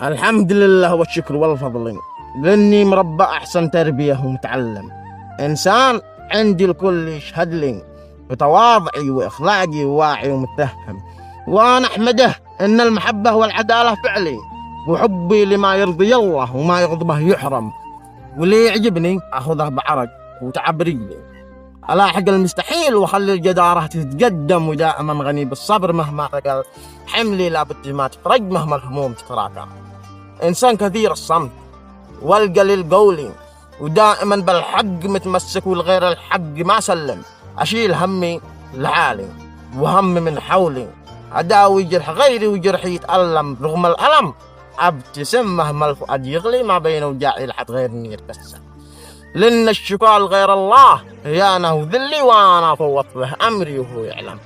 الحمد لله والشكر والفضل، لاني مربى احسن تربيه ومتعلم، انسان عندي الكل يشهد لي بتواضعي واخلاقي وواعي ومتفهم، وانا احمده ان المحبه والعداله فعلي، وحبي لما يرضي الله وما يغضبه يحرم، واللي يعجبني اخذه بعرق وتعب رجلي، الاحق المستحيل واخلي الجداره تتقدم، ودائما غني بالصبر مهما ثقل حملي، لابد ما تفرج مهما الهموم تتراكم، انسان كثير الصمت والقليل قولي، ودائما بالحق متمسك والغير الحق ما سلم، اشيل همي لعالي وهم من حولي، اداوي جرح غيري وجرحي يتألم، رغم الألم ابتسم مهما الفؤاد يغلي، ما بين وجاعي لحد غيرني يتبسم، لأن الشكوى لغير الله هيانة وذلي، وأنا فوضت له أمري وهو يعلم.